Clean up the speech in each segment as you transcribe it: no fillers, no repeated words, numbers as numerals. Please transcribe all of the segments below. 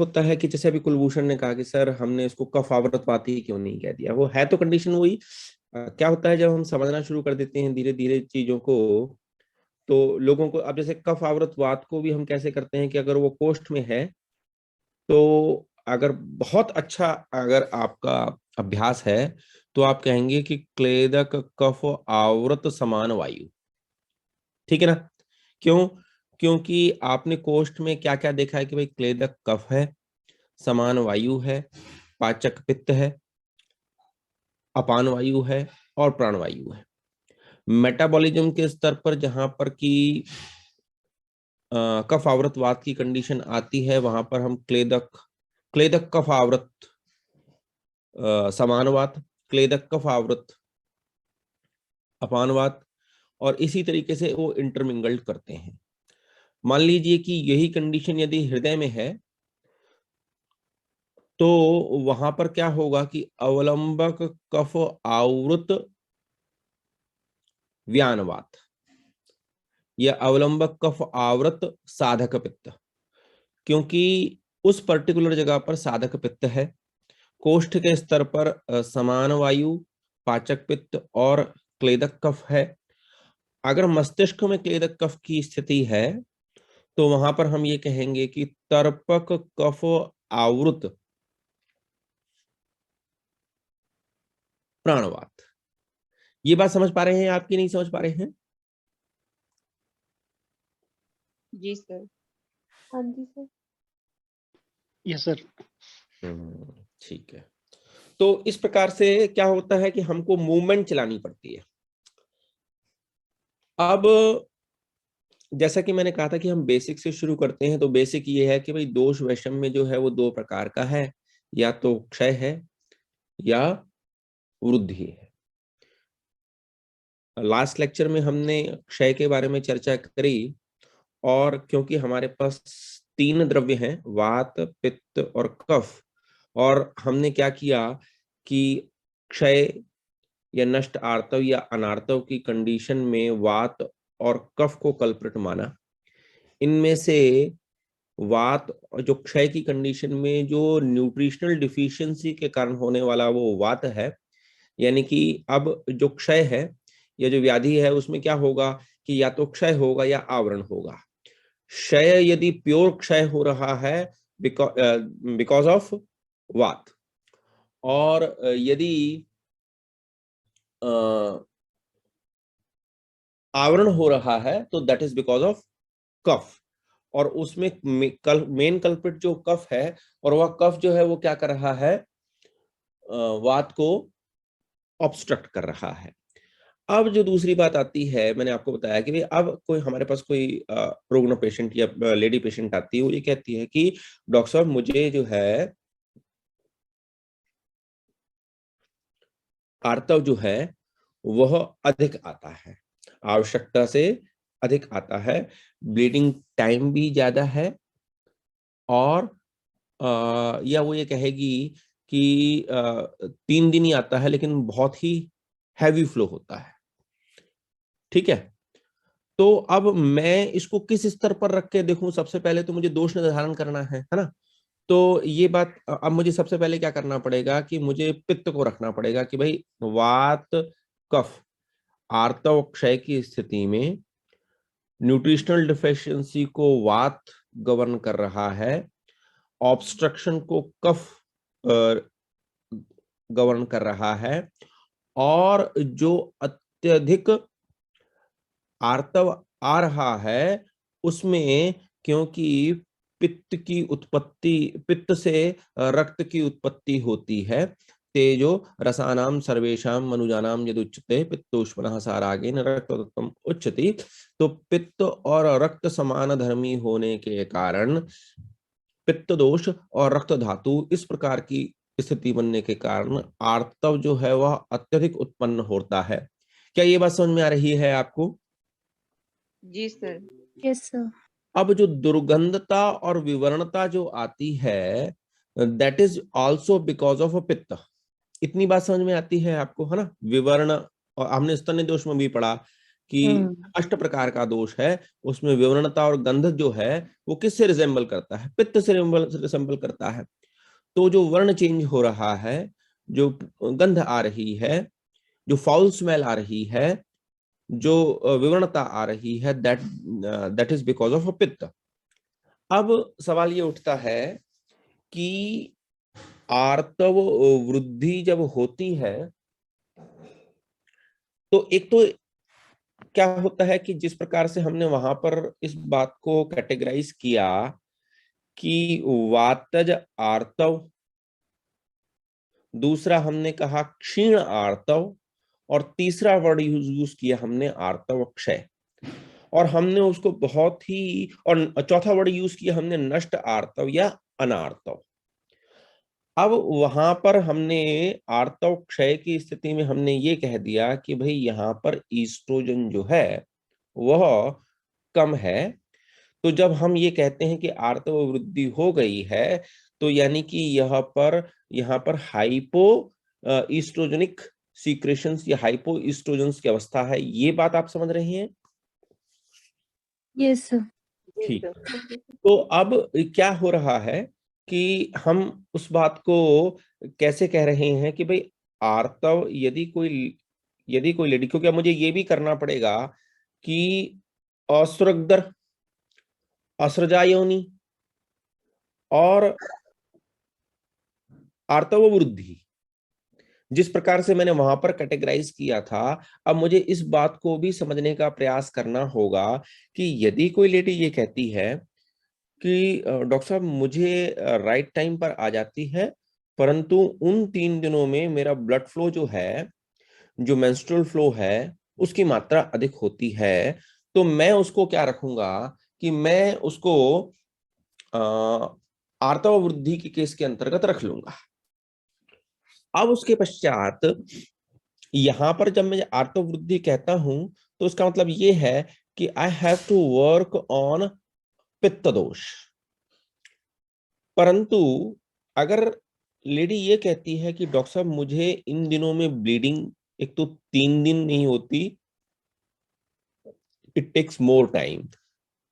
होता है कि जैसे अभी कुलभूषण ने कहा कि सर हमने इसको कफ आवृतवाती क्यों नहीं कह दिया, वो है तो कंडीशन वही। क्या होता है जब हम समझना शुरू कर देते हैं धीरे धीरे चीजों को, तो लोगों को अब जैसे कफ आवृतवात को भी हम कैसे करते हैं कि अगर वो कोष्ठ में है तो अगर बहुत अच्छा अगर आपका अभ्यास है तो आप कहेंगे कि क्लेदक कफ आवृत समान वायु। ठीक है ना? क्यों? क्योंकि आपने कोष्ठ में क्या क्या देखा है कि भाई क्लेदक कफ है, समान वायु है, पाचक पित्त है, अपान वायु है और प्राणवायु है। मेटाबॉलिज्म के स्तर पर जहां पर कि कफ आवृतवात की कंडीशन आती है वहां पर हम क्लेदक क्लेदक कफ आवृत समानवात, क्लेदक कफ आवृत अपानवात, और इसी तरीके से वो इंटरमिंगल्ड करते हैं। मान लीजिए कि यही कंडीशन यदि हृदय में है तो वहां पर क्या होगा कि अवलंबक कफ आवृत व्यानवात या अवलंबक कफ आवृत साधक पित्त, क्योंकि उस पर्टिकुलर जगह पर साधक पित्त है। कोष्ठ के स्तर पर समान वायु, पाचक पित्त और क्लेदक कफ है। अगर मस्तिष्क में क्लेदक कफ की स्थिति है तो वहां पर हम ये कहेंगे कि तर्पक कफ आवृत प्राणवात। ये बात समझ पा रहे हैं आप कि नहीं समझ पा रहे हैं? जी सर। हाँ जी सर। Yes sir. ठीक है। तो इस प्रकार से क्या होता है कि हमको मूवमेंट चलानी पड़ती है। अब जैसा कि मैंने कहा था कि हम बेसिक से शुरू करते हैं, तो बेसिक ये है कि भाई दोष वैषम्य जो है वो दो प्रकार का है, या तो क्षय है या वृद्धि है। लास्ट लेक्चर में हमने क्षय के बारे में चर्चा करी, और क्योंकि हमारे पास तीन द्रव्य हैं, वात, पित्त और कफ, और हमने क्या किया कि क्षय या नष्ट आर्तव या अनार्तव की कंडीशन में वात और कफ को कल्प्रिट माना। इनमें से वात जो क्षय की कंडीशन में जो न्यूट्रिशनल डिफिशियंसी के कारण होने वाला वो वात है, यानी कि अब जो क्षय है या जो व्याधि है उसमें क्या होगा कि या तो क्षय होगा या आवरण होगा। क्षय यदि प्योर क्षय हो रहा है बिकॉज ऑफ वात, और यदि आवरण हो रहा है तो that is because of cough. और उसमें मेन कल्प्रिट जो कफ है, और वह कफ जो है वो क्या कर रहा है, वात को ऑब्स्ट्रक्ट कर रहा है। अब जो दूसरी बात आती है, मैंने आपको बताया कि भाई अब कोई हमारे पास कोई प्रोग्नो पेशेंट या लेडी पेशेंट आती है, वो ये कहती है कि डॉक्टर साहब मुझे जो है आर्तव जो है वह अधिक आता है, आवश्यकता से अधिक आता है, ब्लीडिंग टाइम भी ज्यादा है, और या वो ये कहेगी कि 3 दिन ही आता है लेकिन बहुत ही हैवी फ्लो होता है। ठीक है? तो अब मैं इसको किस स्तर पर रख के देखूं? सबसे पहले तो मुझे दोष निर्धारण करना है ना? तो ये बात अब मुझे सबसे पहले क्या करना पड़ेगा कि मुझे पित्त को रखना पड़ेगा कि भाई वात कफ आर्तव क्षय की स्थिति में न्यूट्रिशनल डिफिशियंसी को वात गवर्न कर रहा है, ऑब्स्ट्रक्शन को कफ गवर्न कर रहा है, और जो अत्यधिक आर्तव आ रहा है उसमें क्योंकि पित्त से रक्त की उत्पत्ति होती है। तेजो रसानाम सर्वेशाम मनुजानाम यदुच्यते पित्तोष्मनः सारागेन रक्ततत्त्वम् उच्यते। तो पित्त और रक्त समान धर्मी होने के कारण पित्त दोष और रक्त धातु इस प्रकार की स्थिति बनने के कारण आर्तव जो है वह अत्यधिक उत्पन्न होता है। क्या ये बात समझ में आ रही है आपको? जी सर। Yes sir. अब जो दुर्गंधता और विवरणता जो आती है that is also because of a पित्त। इतनी बात समझ में आती है आपको, है ना? विवरण, और हमने स्तन्य दोष में भी पढ़ा कि 8 प्रकार का दोष है, उसमें विवरणता और गंध जो है वो किससे रिजेंबल करता है? पित्त से रिजेंबल करता है। तो जो वर्ण चेंज हो रहा है, जो गंध आ रही है, जो फाउल स्मेल आ रही है, जो विवरणता आ रही है, that is because of a पित्त। अब सवाल ये उठता है कि आर्तव वृद्धि जब होती है तो एक तो क्या होता है कि जिस प्रकार से हमने वहां पर इस बात को कैटेगराइज किया कि वातज आर्तव, दूसरा हमने कहा क्षीण आर्तव, और तीसरा वर्ड यूज किया हमने आर्तव क्षय, और हमने उसको बहुत ही, और चौथा वर्ड यूज किया हमने नष्ट आर्तव या अनार्तव। अब वहां पर हमने आर्तव क्षय की स्थिति में हमने ये कह दिया कि भाई यहाँ पर ईस्ट्रोजन जो है वह कम है। तो जब हम ये कहते हैं कि आर्तव वृद्धि हो गई है, तो यानी कि यहाँ पर हाइपो ईस्ट्रोजेनिक सीक्रेशंस या हाइपो ईस्ट्रोजन्स की अवस्था है। ये बात आप समझ रहे हैं? Yes sir. ठीक। तो अब क्या हो रहा है कि हम उस बात को कैसे कह रहे हैं कि भाई आर्तव यदि कोई लेडी, क्योंकि अब मुझे ये भी करना पड़ेगा कि असृग्दर, असृजा योनि और आर्तव वृद्धि, जिस प्रकार से मैंने वहां पर कैटेगराइज किया था, अब मुझे इस बात को भी समझने का प्रयास करना होगा कि यदि कोई लेडी ये कहती है कि डॉक्टर साहब मुझे राइट टाइम पर आ जाती है, परंतु उन 3 दिनों में मेरा ब्लड फ्लो जो है, जो मेंस्ट्रुअल फ्लो है, उसकी मात्रा अधिक होती है, तो मैं उसको क्या रखूंगा कि मैं उसको आर्तव वृद्धि के केस के अंतर्गत रख लूंगा। अब उसके पश्चात यहां पर जब मैं आर्तव वृद्धि कहता हूं तो उसका मतलब ये है कि I have to work on pitta dosha. परंतु अगर लेडी ये कहती है कि डॉक्टर साहब मुझे इन दिनों में ब्लीडिंग एक तो 3 दिन नहीं होती, it takes more time,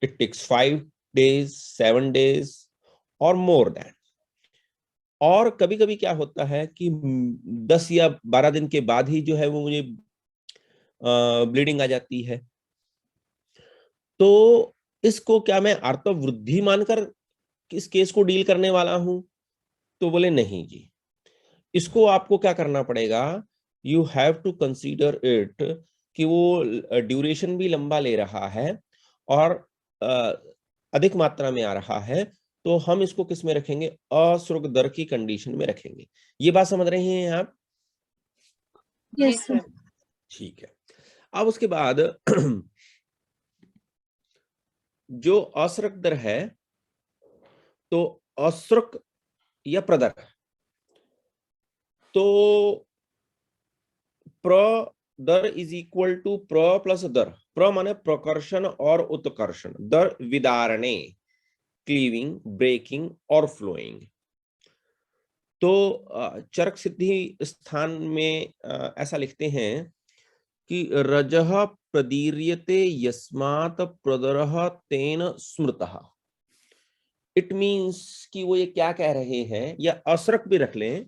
it takes 5 days, 7 days और मोर देन, और कभी कभी क्या होता है कि 10 या 12 दिन के बाद ही जो है वो मुझे ब्लीडिंग आ जाती है, तो इसको क्या मैं आर्तव वृद्धि मानकर इस केस को डील करने वाला हूं? तो बोले नहीं जी, इसको आपको क्या करना पड़ेगा, you have to consider it कि वो ड्यूरेशन भी लंबा ले रहा है और अधिक मात्रा में आ रहा है, तो हम इसको किस में रखेंगे? असृग दर की कंडीशन में रखेंगे। ये बात समझ रहे हैं आप? Yes sir. ठीक है। अब उसके बाद जो असृग दर है, तो असृक या प्रदर, तो प्र दर इज इक्वल टू प्र प्लस दर। प्र माने प्रकर्षण और उत्कर्षण, दर विदारणे, क्लीविंग, ब्रेकिंग और फ्लोइंग। तो चरक सिद्धि स्थान में ऐसा लिखते हैं कि रजः प्रदीर्यते यस्मात् प्रदरः तेन स्मृतः। इट मीन्स कि वो ये क्या कह रहे हैं, या असरक भी रख लें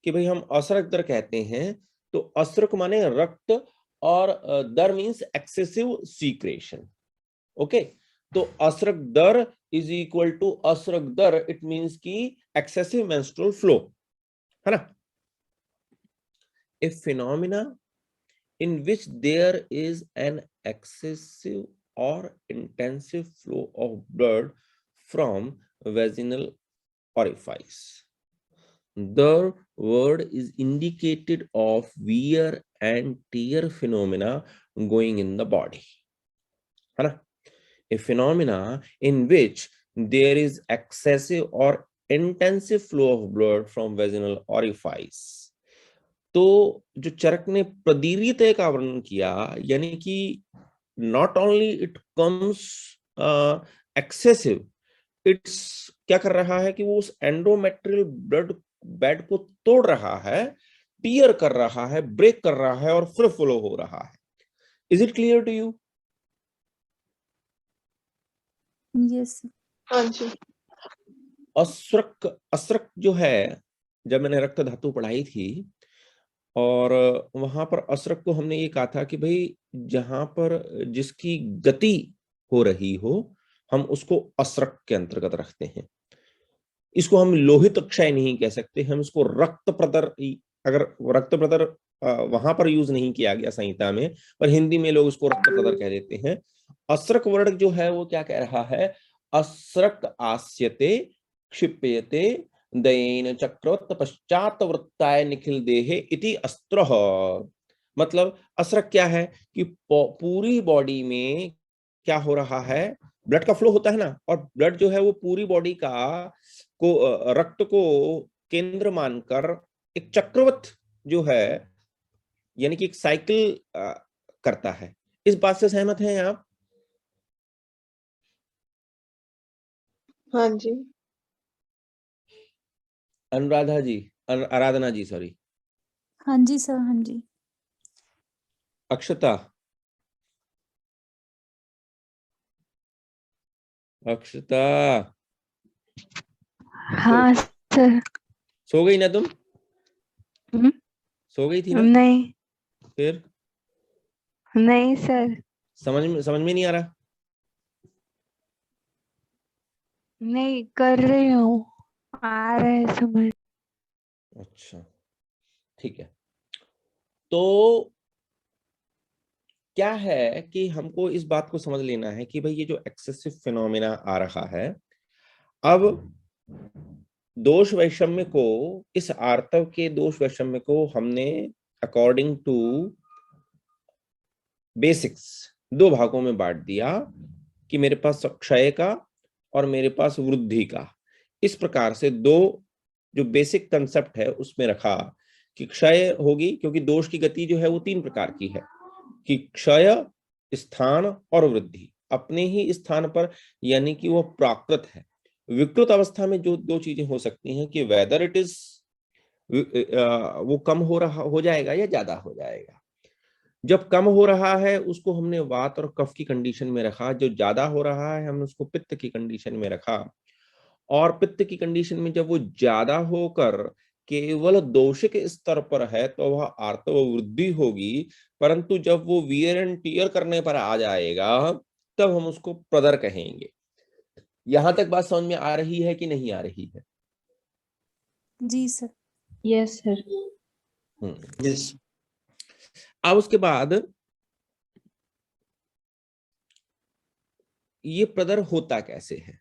कि भाई हम असरक दर कहते हैं, तो असरक माने रक्त और दर मीन्स एक्सेसिव सीक्रेशन। ओके, तो असरक दर इज इक्वल टू असरक दर, इट मीन्स की एक्सेसिव मेंस्ट्रुअल फ्लो, है ना। A phenomena in which there is an excessive or intensive flow of blood from vaginal orifice. The word is indicated of wear and tear phenomena going in the body. है ना? A phenomena in which there is excessive or intensive flow of blood from vaginal orifice. तो जो चरक ने प्रदीर्यता का वर्णन किया, यानी कि not only it comes excessive, it's क्या कर रहा है कि वो उस एंडोमेट्रियल ब्लड बेड को तोड़ रहा है, टीयर कर रहा है, ब्रेक कर रहा है और फिर फ्लो हो रहा है। Is it clear to you? Yes sir. हाँ जी। अस्रक, अस्रक जो है, जब मैंने रक्त धातु पढ़ाई थी और वहां पर अस्रक को हमने ये कहा था कि भाई जहां पर जिसकी गति हो रही हो हम उसको अस्रक के अंतर्गत रखते हैं। इसको हम लोहित क्षय नहीं कह सकते, हम इसको रक्त प्रदर, अगर रक्त प्रदर वहां पर यूज नहीं किया गया संहिता में, पर हिंदी में लोग उसको रक्त प्रदर कह देते हैं। अस्रक वर्ण जो है वो क्या कह रहा है? अस्रक आस्यते क्षिप्यते दयेन चक्रोत्त पश्चात वृत्ताय निखिल देहे इति अस्त्रः। मतलब अस्रक क्या है कि पूरी बॉडी में क्या हो रहा है, ब्लड का फ्लो होता है ना, और ब्लड जो है वो पूरी बॉडी का को रक्त को केंद्र मानकर एक चक्रवत जो है, यानी कि एक साइकिल करता है। इस बात से सहमत हैं आप? हाँ जी। अनुराधा जी, आराधना जी, सॉरी, हाँ जी सर। हाँ जी। अक्षता, अक्षता, हाँ सर। सो गई ना तुम? हम्म, सो गई थी ना? नहीं फिर नहीं सर, समझ में नहीं आ रहा? नहीं कर रही हूँ, आ रहा है समझ। अच्छा, ठीक है। तो क्या है कि हमको इस बात को समझ लेना है कि भाई ये जो एक्सेसिव फिनोमेना आ रहा है, अब दोष वैषम्य को, इस आर्तव के दोष वैषम्य को हमने अकॉर्डिंग टू बेसिक्स दो भागों में बांट दिया कि मेरे पास क्षय का और मेरे पास वृद्धि का। इस प्रकार से दो जो बेसिक कंसेप्ट है उसमें रखा कि क्षय होगी, क्योंकि दोष की गति जो है वो तीन प्रकार की है, कि क्षय, स्थान और वृद्धि अपने ही स्थान पर, यानी कि वो प्राकृत है। विकृत अवस्था में जो दो चीजें हो सकती हैं कि वेदर इट इज वो कम हो जाएगा या ज्यादा हो जाएगा। जब कम हो रहा है उसको हमने वात और कफ की कंडीशन में रखा, जो ज्यादा हो रहा है हमने उसको पित्त की कंडीशन में रखा। और पित्त की कंडीशन में जब वो ज्यादा होकर केवल दोषिक स्तर पर है तो वह आर्तव वृद्धि होगी, परंतु जब वो वियर एंड टीयर करने पर आ जाएगा तब हम उसको प्रदर कहेंगे। यहां तक बात समझ में आ रही है कि नहीं आ रही है? जी सर। Yes sir. यस। अब उसके बाद ये प्रदर होता कैसे है?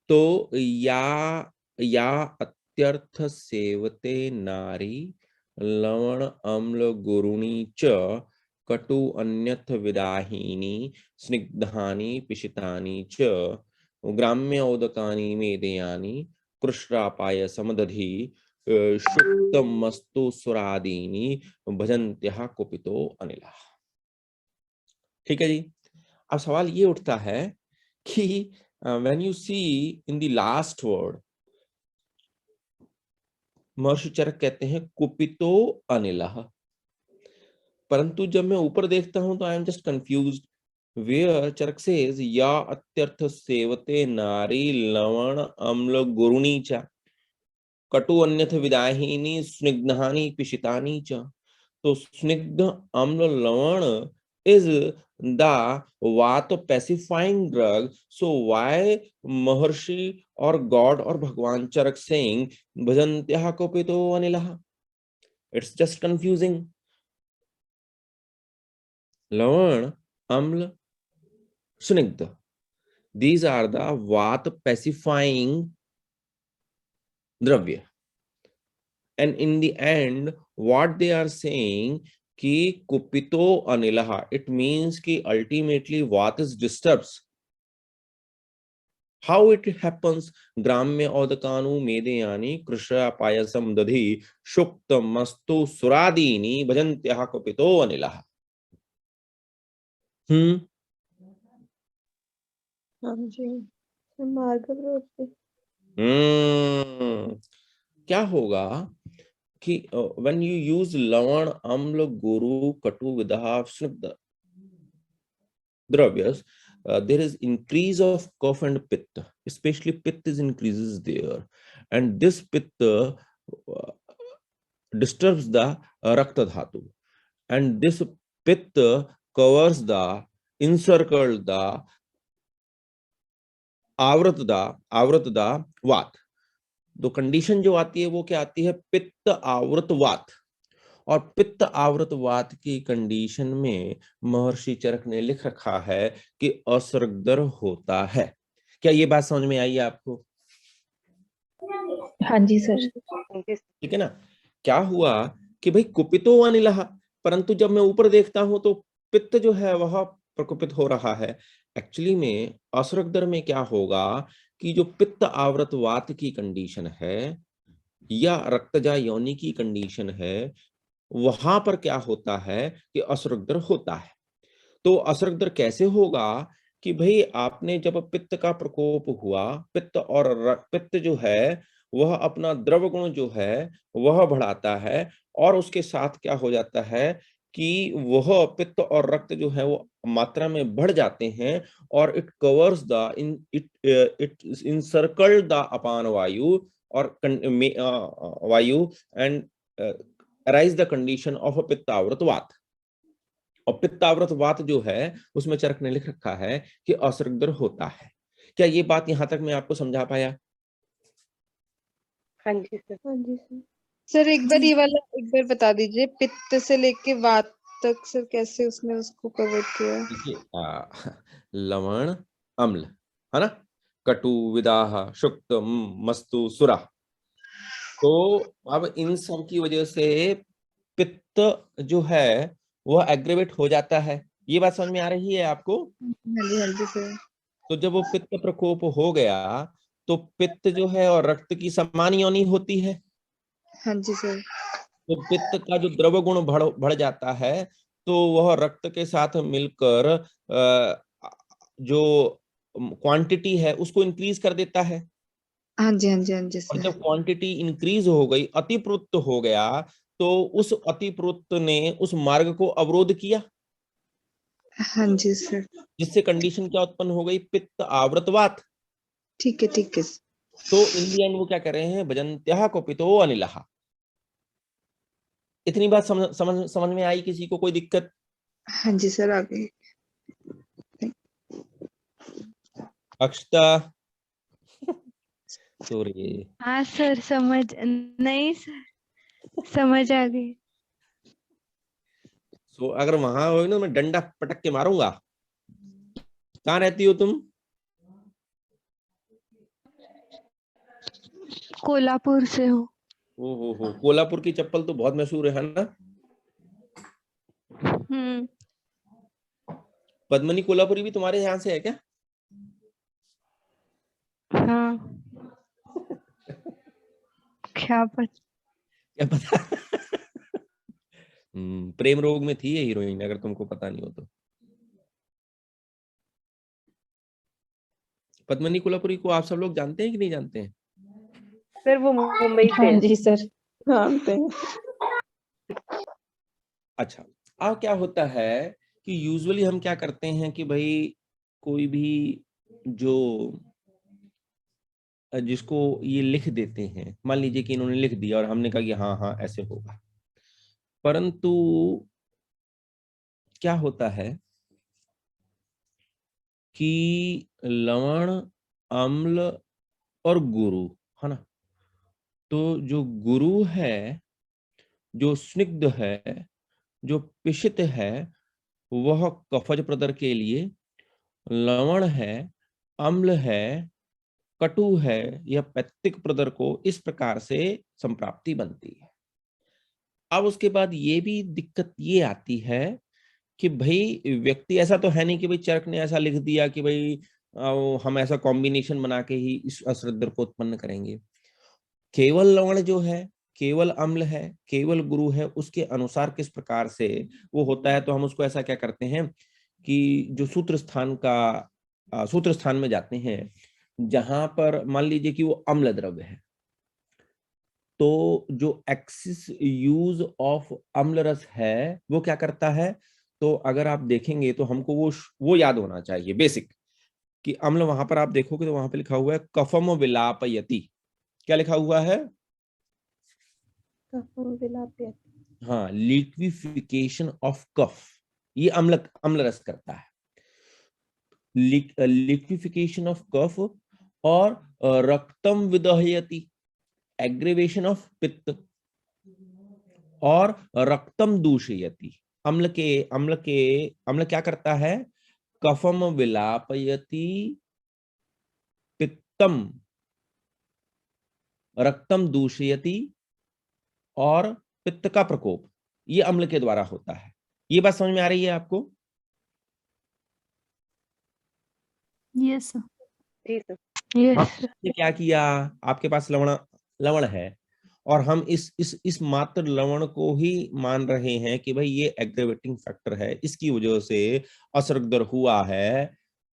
तो या अत्यर्थ सेवते नारी लवण अम्ल गुरुणी च कटु अन्यथ विदाहिनी स्निग्धानि पिशितानि च ग्राम्य औदकानि मेदयानि कृष्णापाय समदधि शुक्तमस्तु सुरादीनि भजन्त्यः कुपितो अनिला। ठीक है जी। अब सवाल ये उठता है कि when you see in the last word, महर्षि चरक कहते हैं कुपितो अनिलः, परंतु जब मैं ऊपर देखता हूं तो I am just confused. Where Charaka says या अत्यर्थ सेवते नारी लवण अम्ल गुरुणी च कटु अन्यथ विदाहिनी स्निग्धानि पिशितानि च। तो स्निग्ध अम्ल लवण is the vata pacifying drug. So why Maharshi or God or Bhagwan Charak saying bhajantyaha kopito anilah? It's just confusing. Lavan, Amla, Snigdha. These are the vata pacifying dravya. And in the end, what they are saying कि कुपितो अनिलहा, it means कि ultimately what is disturbs. How it happens? ग्राम्य औदकानु मेदयानि कृष्ण पायसम दधि शुक्त मस्तु सुरादीनि भजन्त्यः कुपितो अनिलः। हाँ जी। मार्ग क्या होगा कि when you use लवण, अम्ल, गुरु, कटु, विदाह, स्निग्ध dravyas, there is increase of cough and pitta, especially pitta is increases there, and this pitta disturbs the rakta dhatu, and this pitta covers the encircle the आवृत द वात। तो condition जो आती है वो क्या आती है, पित्त आवृत वात। और पित्त आवृत वात की कंडीशन में महर्षि चरक ने लिख रखा है कि असर्गदर होता है। क्या ये बात समझ में आई आपको? हाँ जी सर। ठीक है ना। क्या हुआ कि भाई कुपितो अनिलः, परंतु जब मैं ऊपर देखता हूं तो पित्त जो है वह प्रकुपित हो रहा है। एक्चुअली में असर्गदर में क्या होगा कि जो पित्त आवृत वात की कंडीशन है या रक्तजा योनि की कंडीशन है, वहां पर क्या होता है कि असर्गदर होता है। तो असर्गदर कैसे होगा कि भाई आपने जब पित्त का प्रकोप हुआ, पित्त और पित्त जो है वह अपना द्रव गुण जो है वह बढ़ाता है, और उसके साथ क्या हो जाता है कि वह पित्त और रक्त जो है वो मात्रा में बढ़ जाते हैं, और it covers the it encircle the अपान वायु और वायु and arise the condition of a पित्तावृत वात। और पित्तावृत वात जो है उसमें चरक ने लिख रखा है कि असर्गदर होता है। क्या ये बात यहां तक मैं आपको समझा पाया? हाँ जी सर। हाँ जी सर। सर एक बार जी। ये वाला एक बार बता दीजिए, पित्त से लेके वात तक सर कैसे उसने उसको कवर किया? देखिए लवण, अम्ल, है ना, कटु, विदाह, शुक्त, मस्तु, सुरा। तो अब इन सब की वजह से पित्त जो है वह एग्रेवेट हो जाता है। ये बात समझ में आ रही है आपको? हाँ जी सर। तो जब वो पित्त प्रकोप हो गया तो पित्त जो है और रक्त की समान योनि होती है। हाँ जी सर। तो पित्त का जो द्रव गुण बढ़ जाता है तो वह रक्त के साथ मिलकर जो क्वांटिटी है उसको इंक्रीज कर देता है। हाँ जी और सर। जब क्वांटिटी इंक्रीज हो गई, अतिप्रोक्त हो गया, तो उस अतिप्रोक्त ने उस मार्ग को अवरोध किया, हाँ जी सर। जिससे कंडीशन क्या उत्पन्न हो गई, पित्त आवृतवात। ठीक है तो इन दी एंड वो क्या कर रहे हैं, भजन्त्यः कुपितो अनिलः। इतनी बात समझ में आई? किसी को कोई दिक्कत? हाँ जी सर, आगे। अक्षता सॉरी। हाँ सर, समझ नहीं सर, समझ आ गई। सो अगर वहां हो ना मैं डंडा पटक के मारूंगा। कहाँ रहती हो तुम? कोल्हापुर से हो। हो, कोल्हापुर की चप्पल तो बहुत मशहूर है ना? पद्मनी कोल्हापुरी भी तुम्हारे यहाँ से है क्या? हाँ, क्या क्या पता। प्रेम रोग में थी ये हीरोइन, अगर तुमको पता नहीं हो तो। पद्मनी कोल्हापुरी को आप सब लोग जानते हैं कि नहीं जानते हैं? सर वो मुंबई से। हाँ जी सर, जानते हैं। अच्छा, अब क्या होता है कि यूजुअली हम क्या करते हैं कि भाई कोई भी जो जिसको ये लिख देते हैं, मान लीजिए कि इन्होंने लिख दिया और हमने कहा कि हाँ हाँ ऐसे होगा, परंतु क्या होता है कि लवण, अम्ल और गुरु, है ना, तो जो गुरु है, जो स्निग्ध है, जो पिशित है, वह कफज प्रदर के लिए, लवण है, अम्ल है, कटु है, यह पैत्तिक प्रदर को इस प्रकार से संप्राप्ति बनती है। अब उसके बाद ये भी दिक्कत ये आती है कि भाई व्यक्ति ऐसा तो है नहीं कि भाई चरक ने ऐसा लिख दिया कि भाई हम ऐसा कॉम्बिनेशन बना के ही इस अश्रद्धर को उत्पन्न करेंगे। केवल लवण जो है, केवल अम्ल है, केवल गुरु है, उसके अनुसार किस प्रकार से वो होता है, तो हम उसको ऐसा क्या करते हैं कि जो सूत्र स्थान में जाते हैं, जहां पर मान लीजिए कि वो अम्ल द्रव्य है, तो जो एक्सिस यूज ऑफ अम्ल रस है वो क्या करता है, तो अगर आप देखेंगे तो हमको वो याद होना चाहिए बेसिक, कि अम्ल वहां पर आप देखोगे तो वहां पे लिखा हुआ है कफम विलापयति। क्या लिखा हुआ है? हाँ, लिक्विफिकेशन ऑफ कफ, ये अम्ल रस करता है, लिक्विफिकेशन ऑफ कफ। और रक्तम विदहयति, एग्रीवेशन ऑफ पित्त। और रक्तम दूषयति, अम्ल क्या करता है, कफम विलापयति, पित्तम, रक्तम दूषयति, और पित्त का प्रकोप, ये अम्ल के द्वारा होता है। ये बात समझ में आ रही है आपको? Yes sir. यस हमने क्या किया, आपके पास लवण है, और हम इस मात्र लवण को ही मान रहे हैं कि भाई ये एग्रेवेटिंग फैक्टर है, इसकी वजह से असरगदर हुआ है।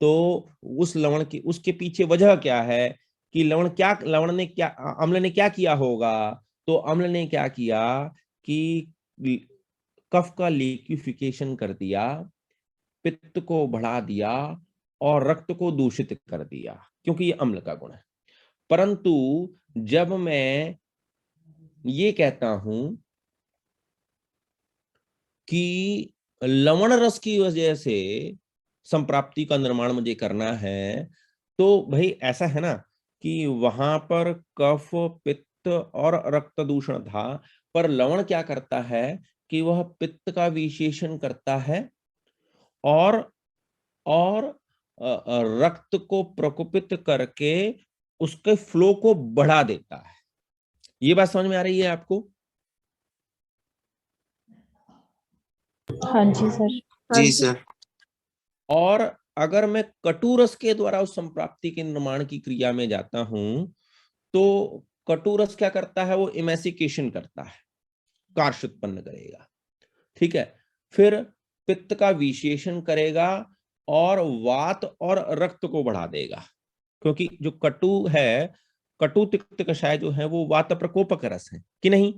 तो उस लवण की, उसके पीछे वजह क्या है कि अम्ल ने क्या किया होगा, तो अम्ल ने क्या किया कि कफ का लिक्विफिकेशन कर दिया, पित्त को बढ़ा दिया, और रक्त को दूषित कर दिया, क्योंकि ये अम्ल का गुण है। परंतु जब मैं ये कहता हूं कि लवण रस की वजह से संप्राप्ति का निर्माण मुझे करना है, तो भाई ऐसा है ना कि वहां पर कफ, पित्त और रक्त दूषण था, पर लवण क्या करता है कि वह पित्त का विशेषण करता है और रक्त को प्रकोपित करके उसके फ्लो को बढ़ा देता है। ये बात समझ में आ रही है आपको? हाँ जी सर। जी सर। और अगर मैं कटुरस के द्वारा उस संप्राप्ति के निर्माण की क्रिया में जाता हूं, तो कटुरस क्या करता है, वो इमेसिकेशन करता है, कार्श उत्पन्न करेगा, ठीक है। फिर पित्त का विशेषण करेगा और वात और रक्त को बढ़ा देगा, क्योंकि जो कटु है, कटु तिक्त कषाय जो है वो वात प्रकोपक रस है कि नहीं?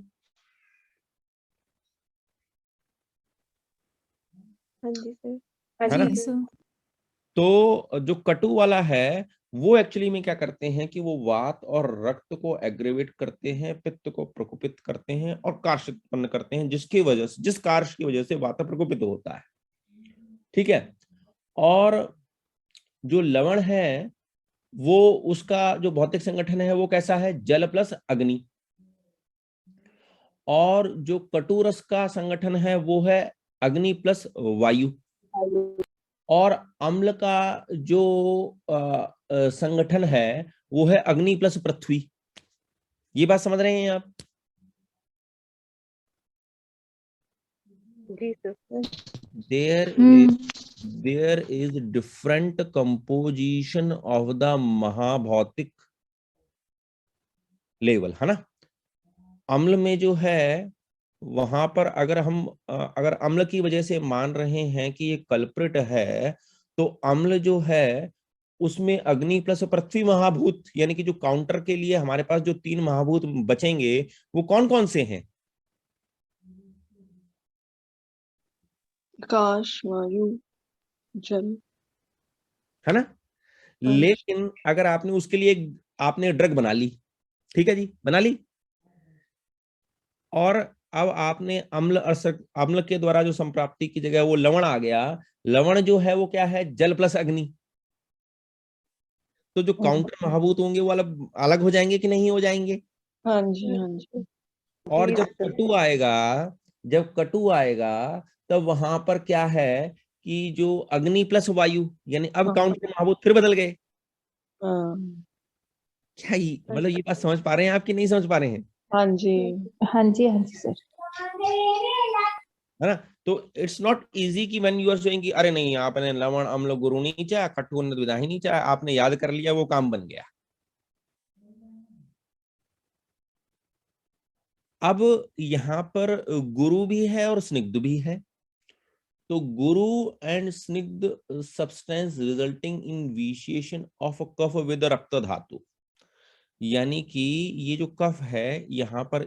हाँ जी सर। है ना? जी सर। तो जो कटु वाला है वो एक्चुअली में क्या करते हैं कि वो वात और रक्त को एग्रेवेट करते हैं, पित्त को प्रकोपित करते हैं और कार्श उत्पन्न करते हैं, जिस कार्श की वजह से वात प्रकोपित होता है, ठीक है। और जो लवण है वो, उसका जो भौतिक संगठन है वो कैसा है, जल प्लस अग्नि। और जो कटुरस का संगठन है वो है अग्नि प्लस वायु। और अम्ल का जो संगठन है वो है अग्नि प्लस पृथ्वी। ये बात समझ रहे हैं आप? जी sir. There is different composition of the महाभौतिक लेवल, है ना। अम्ल में जो है वहां पर अगर अम्ल की वजह से मान रहे हैं कि ये कल्प्रिट है, तो अम्ल जो है उसमें अग्नि प्लस पृथ्वी महाभूत, यानी कि जो काउंटर के लिए हमारे पास जो 3 महाभूत बचेंगे वो कौन कौन से हैं? आकाश, वायु, जल। है ना। लेकिन अगर आपने उसके लिए आपने ड्रग बना ली, ठीक है जी, बना ली, और अब आपने अम्ल के द्वारा जो संप्राप्ति की जगह वो लवण आ गया। लवण जो है वो क्या है, जल प्लस अग्नि। तो जो काउंटर महाभूत होंगे वो अलग अलग हो जाएंगे कि नहीं हो जाएंगे? हाँ जी, हाँ जी। और जब कटु आएगा तब वहां पर क्या है कि जो अग्नि प्लस वायु, यानी अब काउंटर महाभूत फिर बदल गए। क्या मतलब ये बात समझ पा रहे हैं आप कि नहीं समझ पा रहे हैं? हाँ जी, हाँ जी, हाँ जी सर। है ना। तो इट्स नॉट इजी कि व्हेन यू आर सेइंग कि अरे नहीं आपने लवण अम्ल गुरु नहीं चाहा, कटु विधा ही नहीं चाहा, आपने याद कर लिया वो काम बन गया। अब यहां पर गुरु भी है और स्निग्ध भी है। तो गुरु एंड स्निग्ध substance resulting in vitiation of कफ विद रक्त धातु, यानी कि ये जो कफ है यहाँ पर